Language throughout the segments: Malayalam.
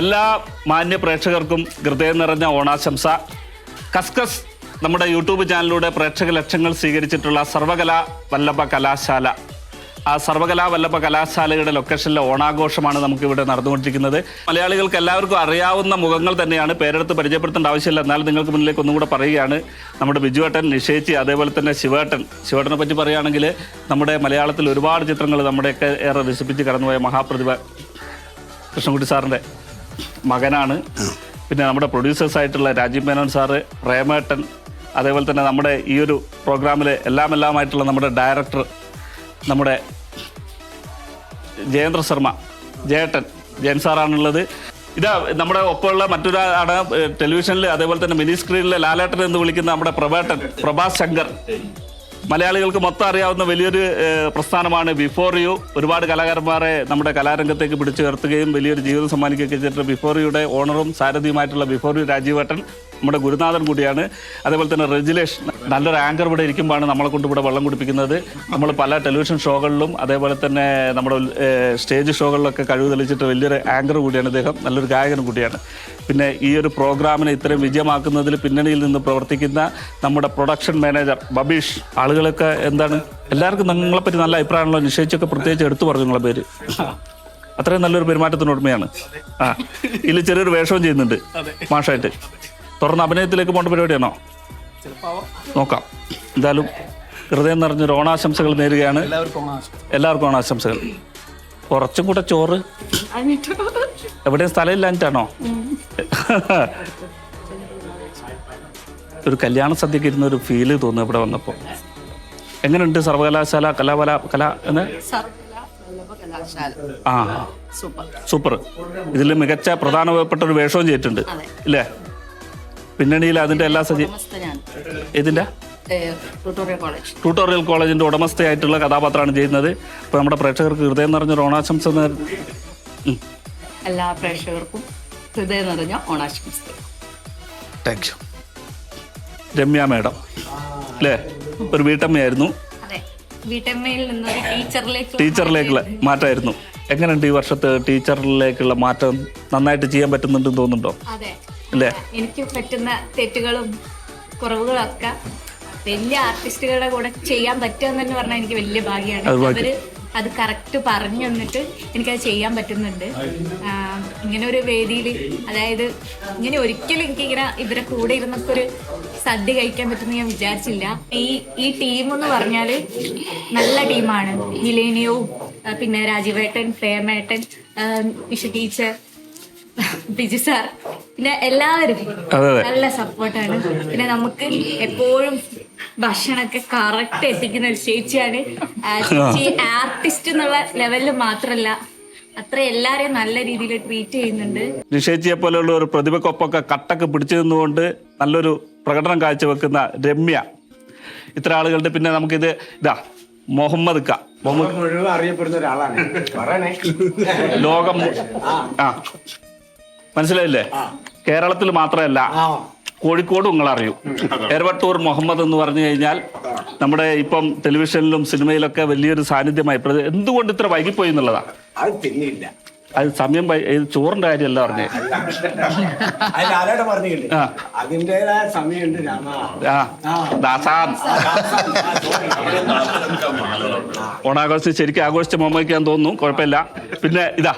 എല്ലാ മാന്യ പ്രേക്ഷകർക്കും ഹൃദയം നിറഞ്ഞ ഓണാശംസ. കസ്കസ് നമ്മുടെ യൂട്യൂബ് ചാനലിലൂടെ പ്രേക്ഷക ലക്ഷങ്ങൾ സ്വീകരിച്ചിട്ടുള്ള സർവകലാ വല്ലഭ കലാശാല, ആ സർവകലാ വല്ലഭ കലാശാലയുടെ ലൊക്കേഷനിലെ ഓണാഘോഷമാണ് നമുക്കിവിടെ നടന്നുകൊണ്ടിരിക്കുന്നത്. മലയാളികൾക്ക് എല്ലാവർക്കും അറിയാവുന്ന മുഖങ്ങൾ തന്നെയാണ്, പേരെടുത്ത് പരിചയപ്പെടുത്തേണ്ട ആവശ്യമില്ല. എന്നാലും നിങ്ങൾക്ക് മുന്നിലേക്ക് ഒന്നും കൂടെ പറയുകയാണ്. നമ്മുടെ ബിജുവേട്ടൻ, നിഷേച്ചി, അതേപോലെ തന്നെ ശിവേട്ടനെ പറ്റി പറയുകയാണെങ്കിൽ നമ്മുടെ മലയാളത്തിൽ ഒരുപാട് ചിത്രങ്ങൾ നമ്മുടെയൊക്കെ ഏറെ രസിപ്പിച്ച് കടന്നുപോയ മഹാപ്രതിഭ കൃഷ്ണൻകുട്ടി സാറിൻ്റെ മകനാണ്. പിന്നെ നമ്മുടെ പ്രൊഡ്യൂസേഴ്സായിട്ടുള്ള രാജീവ് മേനോൻ സാറ്, പ്രേമേട്ടൻ, അതേപോലെ തന്നെ നമ്മുടെ ഈ ഒരു പ്രോഗ്രാമിൽ എല്ലാമായിട്ടുള്ള നമ്മുടെ ഡയറക്ടർ നമ്മുടെ ജയേന്ദ്ര ശർമ്മ, ജയൻ സാറാണുള്ളത്. ഇതാ നമ്മുടെ ഒപ്പമുള്ള മറ്റൊരാളാണ് ടെലിവിഷനിൽ അതേപോലെ തന്നെ മിനി സ്ക്രീനിലെ ലാലേട്ടൻ എന്ന് വിളിക്കുന്ന നമ്മുടെ പ്രഭാസ് ശങ്കർ. മലയാളികൾക്ക് മൊത്തം അറിയാവുന്ന വലിയൊരു പ്രസ്ഥാനമാണ് ബിഫോർ യു. ഒരുപാട് കലാകാരന്മാരെ നമ്മുടെ കലാരംഗത്തേക്ക് പിടിച്ചുയർത്തുകയും വലിയൊരു ജീവിതം സമ്മാനിക്കുകയൊക്കെ ചെയ്തിട്ട് ബിഫോർ യുടെ ഓണറും സാരഥിയുമായിട്ടുള്ള ബിഫോർ യു രാജീവേട്ടൻ നമ്മുടെ ഗുരുനാഥൻ കൂടിയാണ്. അതേപോലെ തന്നെ റെജിലേഷ്, നല്ലൊരു ആങ്കർ ഇവിടെ ഇരിക്കുമ്പോഴാണ് നമ്മളെ കൊണ്ട് ഇവിടെ വെള്ളം കുടിപ്പിക്കുന്നത്. നമ്മൾ പല ടെലിവിഷൻ ഷോകളിലും അതേപോലെ തന്നെ നമ്മുടെ സ്റ്റേജ് ഷോകളിലൊക്കെ കഴിവ് തെളിച്ചിട്ട് വലിയൊരു ആങ്കർ കൂടിയാണ് ഇദ്ദേഹം, നല്ലൊരു ഗായകനും കൂടിയാണ്. പിന്നെ ഈ ഒരു പ്രോഗ്രാമിനെ ഇത്രയും വിജയമാക്കുന്നതിൽ പിന്നണിയിൽ നിന്ന് പ്രവർത്തിക്കുന്ന നമ്മുടെ പ്രൊഡക്ഷൻ മാനേജർ ബബീഷ്. ആളുകളൊക്കെ എന്താണ്, എല്ലാവർക്കും നിങ്ങളെപ്പറ്റി നല്ല അഭിപ്രായമാണല്ലോ. നിശ്ചയിച്ചൊക്കെ പ്രത്യേകിച്ച് എടുത്തു പറഞ്ഞു നിങ്ങളെ പേര്. അത്രയും നല്ലൊരു പെരുമാറ്റത്തിന് ഉടമയാണ്. ഇതിൽ ചെറിയൊരു വേഷവും ചെയ്യുന്നുണ്ട് മാഷായിട്ട്. തുറന്ന് അഭിനയത്തിലേക്ക് പോകേണ്ട പരിപാടിയാണോ? നോക്കാം. എന്തായാലും ഹൃദയം നിറഞ്ഞൊരു ഓണാശംസകൾ നേരുകയാണ്. എല്ലാവർക്കും ഓണാശംസകൾ. കുറച്ചും കൂടെ ചോറ് എവിടെയും സ്ഥലമില്ലാഞ്ഞിട്ടാണോ? ഒരു കല്യാണ സദ്യക്ക് ഇരുന്ന ഒരു ഫീല് തോന്നുന്നു ഇവിടെ വന്നപ്പോൾ. എങ്ങനെയുണ്ട് സർവകലാശാല ആ സൂപ്പർ. ഇതിൽ മികച്ച പ്രധാനപ്പെട്ട ഒരു വേഷവും ചെയ്തിട്ടുണ്ട് ഇല്ലേ? പിന്നണിയിൽ അതിന്റെ എല്ലാ ഇതിന്റെ ട്യൂട്ടോറിയൽ കോളേജിന്റെ ഉടമസ്ഥയായിട്ടുള്ള കഥാപാത്രമാണ് ചെയ്യുന്നത്. അപ്പൊ നമ്മുടെ പ്രേക്ഷകർക്ക് ഹൃദയം നിറഞ്ഞൊരു ഓണാശംസ. എല്ലാ പ്രേക്ഷകർക്കും ഹൃദയം നിറഞ്ഞ ഓണാശംസകൾ. Thank you. രമ്യ മേഡം അല്ലേ, ഒരു വീട്ടമ്മയായിരുന്നു, വീട്ടമ്മയിൽ നിന്നൊരു ടീച്ചറിലേക്കുള്ള മാറ്റമായിരുന്നു. എങ്ങനെയുണ്ട് ഈ വർഷത്തെ ടീച്ചറിലേക്കുള്ള മാറ്റം? നന്നായിട്ട് ചെയ്യാൻ പറ്റുന്നുണ്ടെന്ന് തോന്നുന്നുണ്ടോ? അല്ലേ? എനിക്ക് പറ്റുന്ന തെറ്റുകളും കുറവുകളൊക്കെ വലിയ ആർട്ടിസ്റ്റുകളുടെ കൂടെ ചെയ്യാൻ പറ്റുമെന്ന് തന്നെ പറഞ്ഞാൽ എനിക്ക് വലിയ ഭാഗ്യമാണ്. അവര് അത് കറക്റ്റ് പറഞ്ഞു തന്നിട്ട് എനിക്കത് ചെയ്യാൻ പറ്റുന്നുണ്ട്. ഇങ്ങനെ ഒരു വേദിയിൽ, അതായത് ഇങ്ങനെ ഒരിക്കലും എനിക്കിങ്ങനെ ഇവരെ കൂടെ ഇരുന്നൊക്കെ ഒരു സദ്യ കഴിക്കാൻ പറ്റുമെന്ന് ഞാൻ വിചാരിച്ചില്ല. ഈ ടീം എന്ന് പറഞ്ഞാൽ നല്ല ടീമാണ്. മിലേനിയവും പിന്നെ രാജീവേട്ടൻ, പ്രേമേട്ടൻ, വിഷു ടീച്ചർ, ബിജു സാർ, പിന്നെ എല്ലാവരും നല്ല സപ്പോർട്ടാണ്. പിന്നെ നമുക്ക് എപ്പോഴും ഭക്ഷണമൊക്കെ കറക്റ്റ് എത്തിക്കുന്ന ഒരു ചേച്ചിയാണ്. ആർട്ടിസ്റ്റ് എന്നുള്ള ലെവലിൽ മാത്രമല്ല, അത്ര എല്ലാരെയും നല്ല രീതിയിൽ ട്രീറ്റ് ചെയ്യുന്നുണ്ട്. നിഷേച്ചിയെ പോലെയുള്ള ഒരു പ്രതിഭക്കൊപ്പൊക്കെ കട്ടൊക്കെ പിടിച്ചു നിന്നുകൊണ്ട് നല്ലൊരു പ്രകടനം കാഴ്ചവെക്കുന്ന രമ്യ, ഇത്ര ആളുകളുടെ. പിന്നെ നമുക്കിത് ഇതാ മുഹമ്മദ് അറിയപ്പെടുന്ന ഒരാളാണ്. ലോകം മനസ്സിലായില്ലേ? കേരളത്തിൽ മാത്രമല്ല, കോഴിക്കോടും നിങ്ങളറിയും. എരവട്ടൂർ മുഹമ്മദ് എന്ന് പറഞ്ഞു കഴിഞ്ഞാൽ നമ്മുടെ ഇപ്പം ടെലിവിഷനിലും സിനിമയിലൊക്കെ വലിയൊരു സാന്നിധ്യമായി. എന്തുകൊണ്ട് ഇത്ര വൈകിപ്പോയി എന്നുള്ളതാണ്. അത് സമയം ചോറിന്റെ കാര്യമല്ല പറഞ്ഞേ. ഓണാഘോഷം ശരിക്കും ആഘോഷിച്ച് മുമ്പയ്ക്കാൻ തോന്നുന്നു, കുഴപ്പമില്ല. പിന്നെ ഇതാ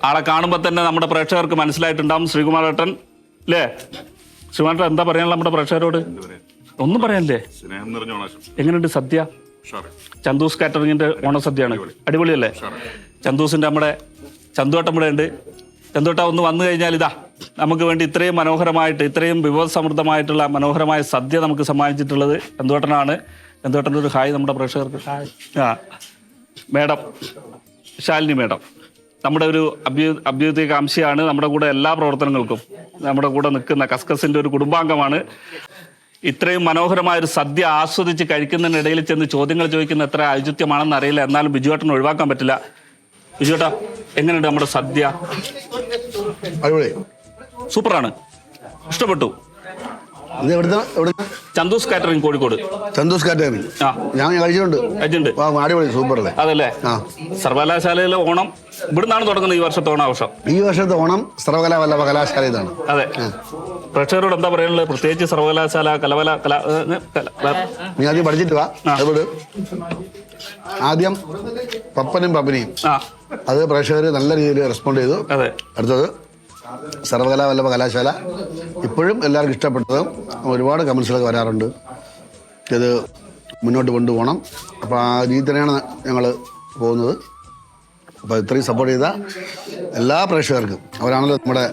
ആളെ കാണുമ്പോൾ തന്നെ നമ്മുടെ പ്രേക്ഷകർക്ക് മനസ്സിലായിട്ടുണ്ടാവും, ശ്രീകുമാരേട്ടൻ അല്ലേ? ശ്രീകുമാരേട്ടൻ എന്താ പറയാനുള്ള നമ്മുടെ പ്രേക്ഷകരോട്? ഒന്നും പറയാനില്ലേ? എങ്ങനെയുണ്ട് സദ്യ? ചന്തൂസ് കാറ്ററിങ്ങിന്റെ ഓണസദ്യയാണ്, അടിപൊളിയല്ലേ? ചന്തൂസിന്റെ നമ്മുടെ ചന്തുവട്ടം ഇവിടെ ഉണ്ട്. ചന്തുവട്ട ഒന്ന് വന്നു കഴിഞ്ഞാൽ ഇതാ നമുക്ക് വേണ്ടി ഇത്രയും മനോഹരമായിട്ട്, ഇത്രയും വിഭവസമൃദ്ധമായിട്ടുള്ള മനോഹരമായ സദ്യ നമുക്ക് സമ്മാനിച്ചിട്ടുള്ളത് ചന്തുവട്ടനാണ്. ചന്തുവട്ടൻ്റെ ഒരു ഹായ് നമ്മുടെ പ്രേക്ഷകർക്ക്. മേഡം ശാലിനി മേഡം നമ്മുടെ ഒരു അഭ്യുദയകാംക്ഷയാണ്. നമ്മുടെ കൂടെ എല്ലാ പ്രവർത്തനങ്ങൾക്കും നമ്മുടെ കൂടെ നിൽക്കുന്ന കസ്കസിന്റെ ഒരു കുടുംബാംഗമാണ്. ഇത്രയും മനോഹരമായൊരു സദ്യ ആസ്വദിച്ച് കഴിക്കുന്നതിനിടയിൽ ചെന്ന് ചോദ്യങ്ങൾ ചോദിക്കുന്ന എത്ര ഔചിത്യമാണെന്ന് അറിയില്ല. എന്നാലും ബിജുവേട്ടന് ഒഴിവാക്കാൻ പറ്റില്ല. ബിജുവേട്ടാ, എങ്ങനെയുണ്ട് നമ്മുടെ സദ്യ? അടിപൊളി, സൂപ്പറാണ്, ഇഷ്ടപ്പെട്ടു. ഇത് എവിടുന്ന ചന്തൂസ് കാറ്ററിംഗ് കോഴിക്കോട്. ചന്തൂസ് കാറ്റഗറി. ആ ഞാൻ കഴിച്ചിട്ടുണ്ട്. കഴിച്ചിട്ടുണ്ട്. അടിപൊളി, സൂപ്പർ അല്ലേ? അതല്ലേ. ആ, സർവകലാശാലയിലെ ഓണം ഇവിടുന്നാണ് തുടങ്ങുന്നത്. ഈ വർഷത്തെ ഓണാഘോഷം, ഈ വർഷത്തെ ഓണം സർവകലാ വല്ലഭ കലാശാല ഇതാണ്. അതെ. പ്രേക്ഷകരോട് എന്താ പറയാനുള്ളത്? പ്രത്യേകിച്ച് സർവകലാശാല നീ ആദ്യം പഠിച്ചിട്ട് വാ. അതുകൊണ്ട് ആദ്യം പപ്പനും പപ്പനെയും അത് പ്രേക്ഷകർ നല്ല രീതിയിൽ റെസ്പോണ്ട് ചെയ്തു. അതെ. അടുത്തത് സർവകലാ വല്ലഭ കലാശാല ഇപ്പോഴും എല്ലാവർക്കും ഇഷ്ടപ്പെട്ടതും ഒരുപാട് കമൻസുകളൊക്കെ വരാറുണ്ട്. ഇത് മുന്നോട്ട് കൊണ്ടുപോകണം. അപ്പോൾ ആ രീതി തന്നെയാണ് ഞങ്ങൾ പോകുന്നത്. അപ്പോൾ ഇത്രയും സപ്പോർട്ട് ചെയ്ത എല്ലാ പ്രേക്ഷകർക്കും, അവരാണല്ലോ നമ്മുടെ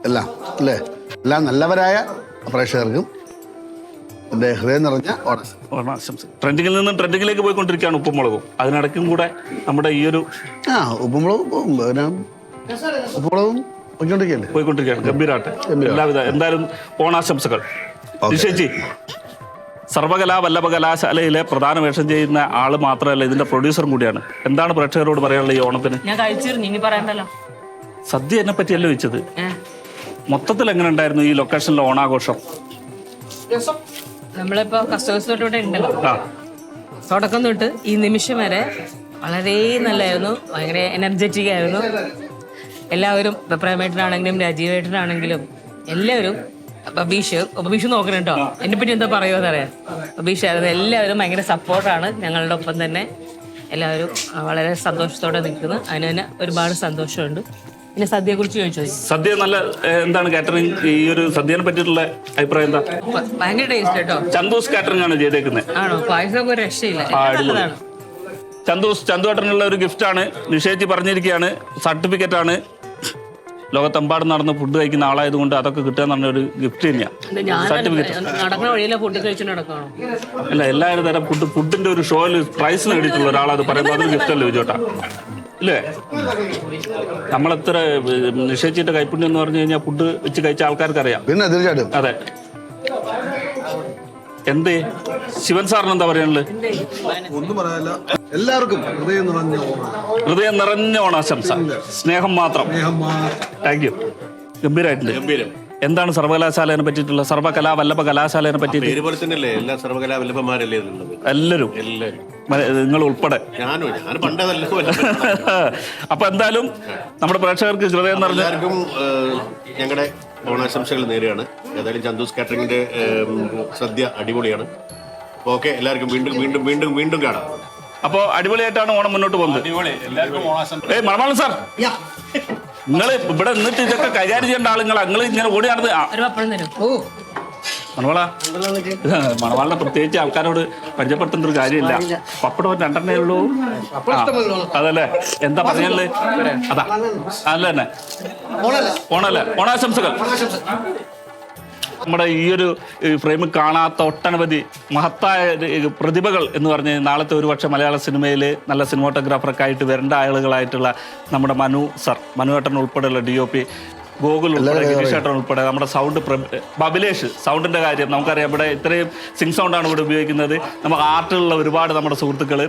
എല്ലാം അല്ലേ, എല്ലാ നല്ലവരായ പ്രേക്ഷകർക്കും എൻ്റെ ഹൃദയം നിറഞ്ഞ ഓണാശംസ. ട്രെൻഡിങ്ങിൽ നിന്ന് ട്രെൻഡിങ്ങിലേക്ക് പോയിക്കൊണ്ടിരിക്കുകയാണ് ഉപ്പുമുളകും. അതിനിടയ്ക്കും കൂടെ നമ്മുടെ ഈ ഒരു ഉപ്പുമുളകും പോയിക്കൊണ്ടിരിക്കുകയാണ്. ഗംഭീരാട്ടെ. എല്ലാവിധ എന്തായാലും ഓണാശംസകൾ. നിശ്ചയിച്ച് സർവകലാ വല്ലഭ കലാശാലയിലെ പ്രധാന വേഷം ചെയ്യുന്ന ആള് മാത്രമല്ല, ഇതിന്റെ പ്രൊഡ്യൂസറും കൂടിയാണ്. എന്താണ് പ്രേക്ഷകരോട് പറയാനുള്ളത് ഈ ഓണത്തിന്? ഞാൻ കഴിച്ചിരുന്നു, ഇനി പറയണ്ടല്ലോ. സദ്യ എന്നെ പറ്റിയല്ലോ ചോദിച്ചത്. മൊത്തത്തിൽ എങ്ങനെ ഉണ്ടായിരുന്നു ഈ ലൊക്കേഷനിലെ ഓണാഘോഷം? നമ്മളിപ്പോ കസ്റ്റമേഴ്സ് തൊട്ട് ഉണ്ടല്ലോ, തുടക്കം തൊട്ട് ഈ നിമിഷം വരെ വളരെ നല്ലായിരുന്നു. ഭയങ്കര എനർജറ്റിക് ആയിരുന്നു എല്ലാവരും. പ്രേമേട്ടനാണെങ്കിലും രാജീവേട്ടനാണെങ്കിലും എല്ലാവരും. ബബീഷ് നോക്കണം കേട്ടോ, എന്നെ പറ്റി എന്താ പറയുമോ അറിയാം. ബബീഷ് ആയിരുന്നു. എല്ലാവരും ഭയങ്കര സപ്പോർട്ടാണ് ഞങ്ങളുടെ ഒപ്പം തന്നെ. എല്ലാവരും വളരെ സന്തോഷത്തോടെ നിൽക്കുന്നു. അതിന് തന്നെ ഒരുപാട് സന്തോഷമുണ്ട്. പിന്നെ സദ്യയെ കുറിച്ച് ചോദിച്ചോ? സദ്യ നല്ല എന്താണ് കാറ്ററിംഗ്? ഈ ഒരു സദ്യനെ പറ്റിയിട്ടുള്ള അഭിപ്രായം എന്താ? ഭയങ്കര ടേസ്റ്റ് കേട്ടോ. ചന്തൂസ് കാറ്ററിംഗ് ആണ് ചെയ്തേക്കുന്നത്. ആണോ? പായസമൊക്കെ ഒരു രക്ഷയില്ല, നല്ലതാണ്. ചന്തുവേട്ടനുള്ള ഒരു ഗിഫ്റ്റാണ്. നിഷേധി പറഞ്ഞിരിക്കുകയാണ്, സർട്ടിഫിക്കറ്റ് ആണ്. ലോകത്തെമ്പാടും നടന്ന് ഫുഡ് കഴിക്കുന്ന ആളായതുകൊണ്ട് അതൊക്കെ കിട്ടുക എന്ന് പറഞ്ഞൊരു ഗിഫ്റ്റ് തന്നെയാണ്. സർട്ടിഫിക്കറ്റ് നടക്കുന്ന വഴിയിലെ ഫുഡ് കഴിച്ചു നടക്കണോ? അല്ല, എല്ലാവരും തരം ഫുഡിന്റെ ഒരു ഷോയിൽ പ്രൈസ് നേടിയിട്ടുള്ള ഒരാളത് പറയുമ്പോൾ അതൊരു ഗിഫ്റ്റ് അല്ലേ ചോട്ടാ? ഇല്ലേ? നമ്മളെത്ര നിശ്ചയിച്ചിട്ട് കൈപ്പുണ്യം എന്ന് പറഞ്ഞു കഴിഞ്ഞാൽ ഫുഡ് വെച്ച് കഴിച്ച ആൾക്കാർക്ക് അറിയാം. പിന്നെ തീർച്ചയായിട്ടും. അതെ. എന്ത് ശിവൻ സാറിന് എന്താ പറയാനുള്ളത്? ഒന്നും പറയാനില്ല. എല്ലാവർക്കും ഹൃദയം നിറഞ്ഞ ഓണാശംസ. സ്നേഹം മാത്രം. Thank you. ഗംഭീരമായിട്ടുണ്ട്. എന്താണ് സർവകലാശാലയെ പറ്റിയിട്ടുള്ള സർവകലാ വല്ലഭ കലാശാലയെ പറ്റിയിട്ട്? എല്ലാ സർവകലാ വല്ലഭന്മാരല്ലേ എല്ലാവരും, നിങ്ങൾ ഉൾപ്പെടെ. അപ്പൊ എന്തായാലും നമ്മുടെ പ്രേക്ഷകർക്ക് ഹൃദയം നിറഞ്ഞ എല്ലാവർക്കും ഞങ്ങളുടെ ഓണാശംസകൾ നേരെയാണ്. ഏതായാലും ചന്തൂസ് കാറ്ററിംഗിന്റെ സദ്യ അടിപൊളിയാണ്. ഓക്കെ, എല്ലാവർക്കും വീണ്ടും വീണ്ടും വീണ്ടും വീണ്ടും കാണാം. അപ്പോ അടിപൊളിയായിട്ടാണ് ഓണം മുന്നോട്ട് പോകുന്നത്. മണവാളൻ സാർ, നിങ്ങൾ ഇവിടെ നിന്നിട്ട് ഇതൊക്കെ കൈകാര്യം ചെയ്യേണ്ട ആളുകൾ നിങ്ങൾ ഇങ്ങനെ ഓടി നടന്ന് മണവാളിനെ പ്രത്യേകിച്ച് ആൾക്കാരോട് പരിചയപ്പെടുത്തേണ്ട ഒരു കാര്യമില്ല. പപ്പടം രണ്ടെണ്ണേ ഉള്ളൂ. അതല്ലേ, എന്താ പറഞ്ഞല്ലേ? അതാ അല്ല തന്നെ ഓണല്ലേ. ഓണാശംസകൾ. നമ്മുടെ ഈ ഒരു ഫ്രെയിമിൽ കാണാത്ത ഒട്ടനവധി മഹത്തായ പ്രതിഭകൾ എന്ന് പറഞ്ഞ് നാളത്തെ ഒരുപക്ഷെ മലയാള സിനിമയിൽ നല്ല സിനിമാറ്റോഗ്രാഫറൊക്കെ ആയിട്ട് വരേണ്ട ആളുകളായിട്ടുള്ള നമ്മുടെ മനുവേട്ടൻ ഉൾപ്പെടെയുള്ള DOP, ഗോകുൽ ഉൾപ്പെടെ, ഗിരീഷേട്ടൻ ഉൾപ്പെടെ, നമ്മുടെ സൗണ്ട് ബബിലേഷ്, സൗണ്ടിൻ്റെ കാര്യം നമുക്കറിയാം. ഇവിടെ ഇത്രയും സിങ് സൗണ്ടാണ് ഇവിടെ ഉപയോഗിക്കുന്നത്. നമുക്ക് ആർട്ടിലുള്ള ഒരുപാട് നമ്മുടെ സുഹൃത്തുക്കൾ,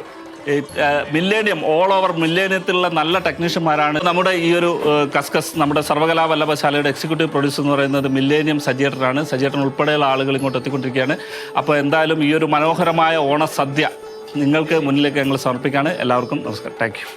മില്ലേനിയം, ഓൾ ഓവർ മില്ലേനിയത്തിലുള്ള നല്ല ടെക്നീഷ്യന്മാരാണ്. നമ്മുടെ ഈ ഒരു കസ്കസ്, നമ്മുടെ സർവകലാ വല്ലഭശാലയുടെ എക്സിക്യൂട്ടീവ് പ്രൊഡ്യൂസർ എന്ന് പറയുന്നത് മില്ലേനിയം സജീട്ടനാണ്. സജീട്ടൻ ഉൾപ്പെടെയുള്ള ആളുകൾ ഇങ്ങോട്ട് എത്തിക്കൊണ്ടിരിക്കുകയാണ്. അപ്പോൾ എന്തായാലും ഈ ഒരു മനോഹരമായ ഓണസദ്യ നിങ്ങൾക്ക് മുന്നിലേക്ക് ഞങ്ങൾ സമർപ്പിക്കുകയാണ്. എല്ലാവർക്കും നമസ്കാരം. Thank you.